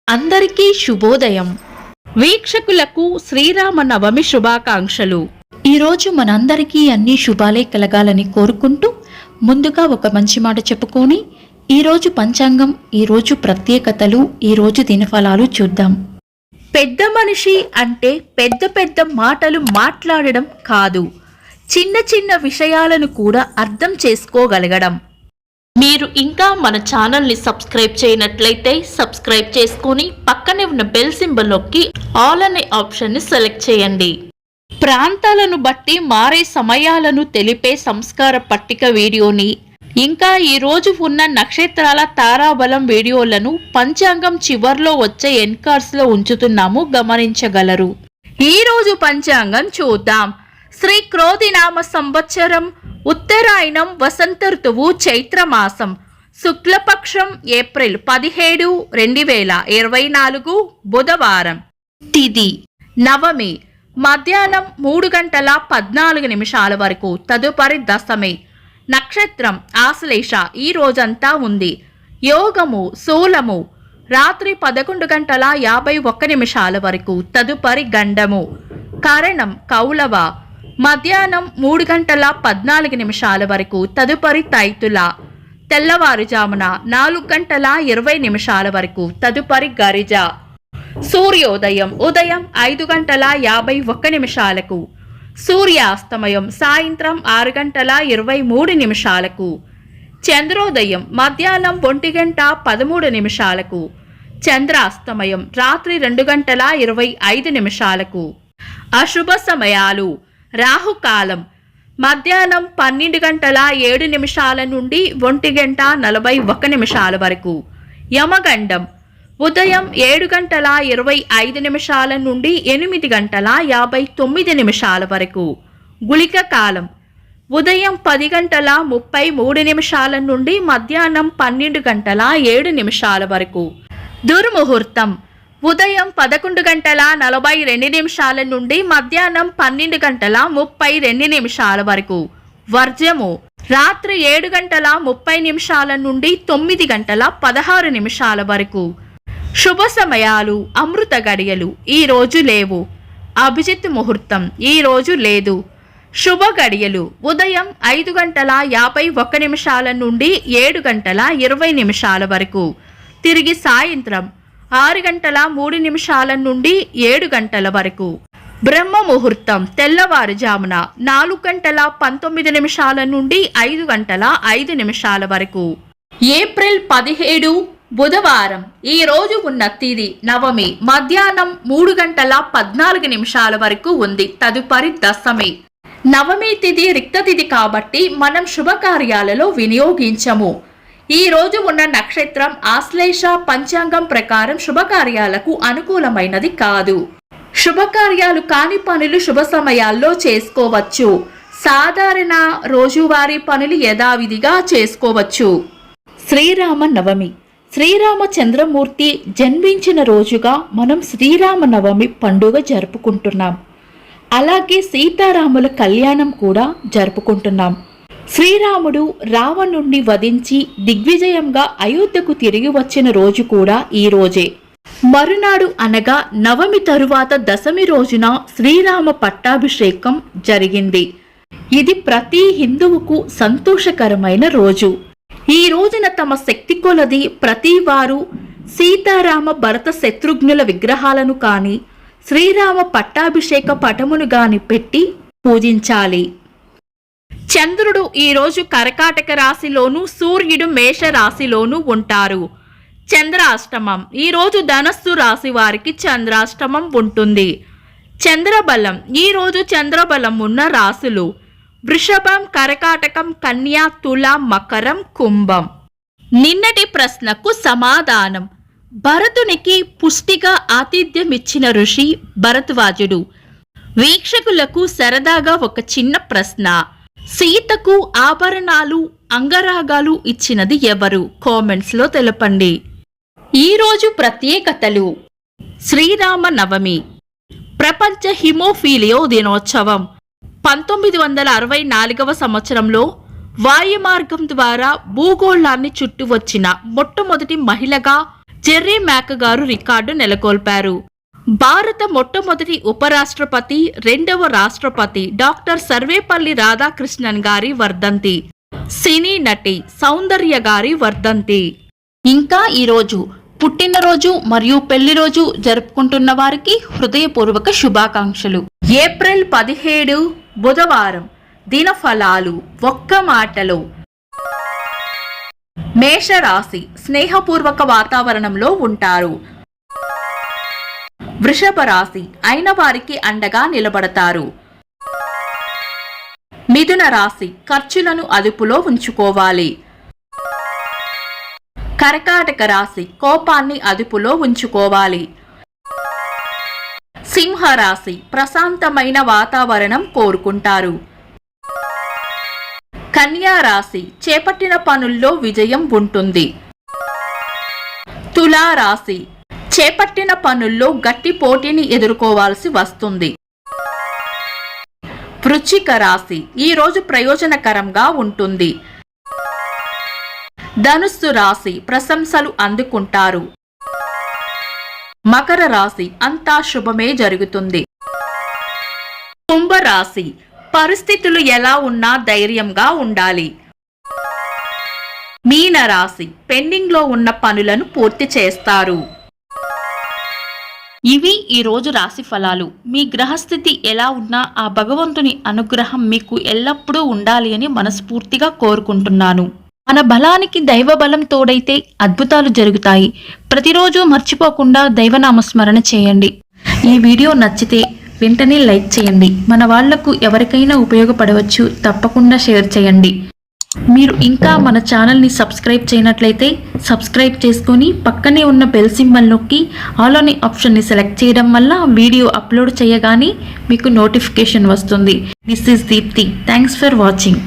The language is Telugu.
అందరికీ శుభోదయం. వీక్షకులకు శ్రీరామ నవమి శుభాకాంక్షలు. ఈరోజు మనందరికీ అన్ని శుభాలే కలగాలని కోరుకుంటూ ముందుగా ఒక మంచి మాట చెప్పుకొని ఈరోజు పంచాంగం, ఈరోజు ప్రత్యేకతలు, ఈరోజు దినఫలాలు చూద్దాం. పెద్ద మనిషి అంటే పెద్ద పెద్ద మాటలు మాట్లాడడం కాదు, చిన్న చిన్న విషయాలను కూడా అర్థం చేసుకోగలగడం. మీరు ఇంకా మన ఛానల్ని సబ్స్క్రైబ్ చేయనట్లయితే సబ్స్క్రైబ్ చేసుకొని పక్కనే ఉన్న బెల్ సింబల్ నొక్కి ఆల్ అనే ఆప్షన్ని సెలెక్ట్ చేయండి. ప్రాంతాలను బట్టి మారే సమయాలను తెలిపే సంస్కార పట్టిక వీడియోని, ఇంకా ఈరోజు ఉన్న నక్షత్రాల తారాబలం వీడియోలను పంచాంగం చివర్లో వచ్చే ఎన్కార్స్లో ఉంచుతున్నాము, గమనించగలరు. ఈరోజు పంచాంగం చూద్దాం. శ్రీ క్రోధినామ సంవత్సరం, ఉత్తరాయణం, వసంత ఋతువు, చైత్రమాసం, శుక్లపక్షం, ఏప్రిల్ 17, 2024 బుధవారం. తిథి నవమి, మధ్యాహ్నం 3:14 వరకు, తదుపరి దశమి. నక్షత్రం ఆశ్లేష, ఈ రోజంతా ఉంది. యోగము శూలము, రాత్రి 11:51 వరకు, తదుపరి గండము. కరణం కౌలవ, మధ్యాహ్నం 3:14 వరకు, తదుపరి తైతుల. తెల్లవారుజామున 4:20 వరకు, తదుపరి గరిజ. సూర్యోదయం ఉదయం 5:51, సూర్యాస్తమయం సాయంత్రం 6:23. చంద్రోదయం మధ్యాహ్నం 1:13, చంద్రాస్తమయం రాత్రి 2:25. అశుభ సమయాలు: రాహుకాలం మధ్యాహ్నం 12:07 నుండి 1:41 వరకు, యమగండం ఉదయం 7:25 నుండి 8:59 వరకు, గుళిక కాలం ఉదయం 10:33 నుండి మధ్యాహ్నం 12:07 వరకు. దుర్ముహూర్తం ఉదయం 11:42 నుండి మధ్యాహ్నం 12:32 వరకు. వర్జము రాత్రి 7:30 నుండి 9:16 వరకు. శుభ సమయాలు: అమృత గడియలు ఈ రోజు లేవు. అభిజిత్ ముహూర్తం ఈ రోజు లేదు. శుభ గడియలు ఉదయం 5:51 నుండి 7:20 వరకు, తిరిగి సాయంత్రం 6:03 నుండి 7 వరకు. బ్రహ్మ ముహూర్తం తెల్లవారుజామున 4:19 నుండి 5:05 వరకు. ఏప్రిల్ 17 బుధవారం. ఈ రోజు ఉన్న తిథి నవమి, మధ్యాహ్నం 3:14 వరకు ఉంది, తదుపరి దశమి. నవమి తిథి రిక్త తిథి కాబట్టి మనం శుభకార్యాలలో వినియోగించము. ఈ రోజు ఉన్న నక్షత్రం ఆశ్లేష. పంచాంగం ప్రకారం శుభకార్యాలకు అనుకూలమైనది కాదు. శుభకార్యాలు కాని పనులు శుభ సమయాల్లో చేసుకోవచ్చు. సాధారణ రోజువారీ పనులు యథావిధిగా చేసుకోవచ్చు. శ్రీరామ నవమి. శ్రీరామచంద్రమూర్తి జన్మించిన రోజుగా మనం శ్రీరామ నవమి పండుగ జరుపుకుంటున్నాం. అలాగే సీతారాముల కళ్యాణం కూడా జరుపుకుంటున్నాం. శ్రీరాముడు రావణుణ్ణి వధించి దిగ్విజయంగా అయోధ్యకు తిరిగి వచ్చిన రోజు కూడా ఈ రోజే. మరునాడు అనగా నవమి తరువాత దశమి రోజున శ్రీరామ పట్టాభిషేకం జరిగింది. ఇది ప్రతి హిందువుకు సంతోషకరమైన రోజు. ఈ రోజున తమ శక్తి కొలది ప్రతి వారు సీతారామ భరత శత్రుఘ్నుల విగ్రహాలను కాని శ్రీరామ పట్టాభిషేక పటమును గాని పెట్టి పూజించాలి. చంద్రుడు ఈరోజు కర్కాటక రాశిలోను, సూర్యుడు మేష రాశిలోను ఉంటారు. చంద్రాష్టమం ఈరోజు ధనస్సు రాశి వారికి చంద్రాష్టమం ఉంటుంది. చంద్రబలం ఈరోజు చంద్రబలం ఉన్న రాశులు వృషభం, కర్కాటకం, కన్యా, తుల, మకరం, కుంభం. నిన్నటి ప్రశ్నకు సమాధానం: భరతునికి పుష్టిగా ఆతిథ్యం ఇచ్చిన ఋషి భరద్వాజుడు. వీక్షకులకు సరదాగా ఒక చిన్న ప్రశ్న: సీతకు ఆభరణాలు, అంగరాగాలు ఇచ్చినది ఎవరు? కామెంట్స్ లో తెలపండి. ఈరోజు ప్రత్యేకతలు: శ్రీరామ నవమి, ప్రపంచ హిమోఫీలియో దినోత్సవం. 1964 సంవత్సరంలో వాయుమార్గం ద్వారా భూగోళాన్ని చుట్టువచ్చిన మొట్టమొదటి మహిళగా జెర్రీ మ్యాక్ గారు రికార్డు నెలకొల్పారు. భారత మొట్టమొదటి ఉపరాష్ట్రపతి, రెండవ రాష్ట్రపతి డాక్టర్ సర్వేపల్లి రాధాకృష్ణన్ గారి వర్ధంతి. సినీ నటి సౌందర్య గారి వర్ధంతి. ఇంకా ఈరోజు పుట్టినరోజు మరియు పెళ్లిరోజు జరుపుకుంటున్న వారికి హృదయపూర్వక శుభాకాంక్షలు. ఏప్రిల్ 17 బుధవారం. దినఫలాలు ఒక్క మాటలో. మేషరాశి స్నేహపూర్వక వాతావరణంలో ఉంటారు. వృషభ రాశి అయిన వారికి అండగా నిలబడతారు. మిథున రాశి ఖర్చులను అదుపులో ఉంచుకోవాలి. కర్కాటక రాశి కోపాన్ని అదుపులో ఉంచుకోవాలి. సింహరాశి ప్రశాంతమైన వాతావరణం కోరుకుంటారు. కన్యా రాశి చేపట్టిన పనుల్లో విజయం ఉంటుంది. తులా రాశి చేపట్టిన పనుల్లో గట్టి పోటీని ఎదుర్కోవాల్సి వస్తుంది. వృశ్చిక రాశి ఈ రోజు ప్రయోజనకరంగా ఉంటుంది. ధనుస్సు రాశి ప్రశంసలు అందుకుంటారు. మకర రాశి అంతా శుభమే జరుగుతుంది. కుంభరాశి పరిస్థితులు ఎలా ఉన్నా ధైర్యంగా ఉండాలి. మీన రాశి పెండింగ్లో ఉన్న పనులను పూర్తి చేస్తారు. ఇవి ఈ రోజు రాశి ఫలాలు. మీ గ్రహస్థితి ఎలా ఉన్నా ఆ భగవంతుని అనుగ్రహం మీకు ఎల్లప్పుడూ ఉండాలి అని మనస్ఫూర్తిగా కోరుకుంటున్నాను. మన బలానికి దైవ బలం తోడైతే అద్భుతాలు జరుగుతాయి. ప్రతిరోజు మర్చిపోకుండా దైవనామస్మరణ చేయండి. ఈ వీడియో నచ్చితే వెంటనే లైక్ చేయండి. మన వాళ్లకు ఎవరికైనా ఉపయోగపడవచ్చు. తప్పకుండా షేర్ చేయండి. మీరు ఇంకా మన ఛానల్ని సబ్స్క్రైబ్ చేయనట్లయితే సబ్స్క్రైబ్ చేసుకొని పక్కనే ఉన్న బెల్ సింబల్ నొక్కి ఆల్ అనే ఆప్షన్ని సెలెక్ట్ చేయడం వల్ల వీడియో అప్లోడ్ చేయగానే మీకు నోటిఫికేషన్ వస్తుంది. This is Deepti. Thanks for watching.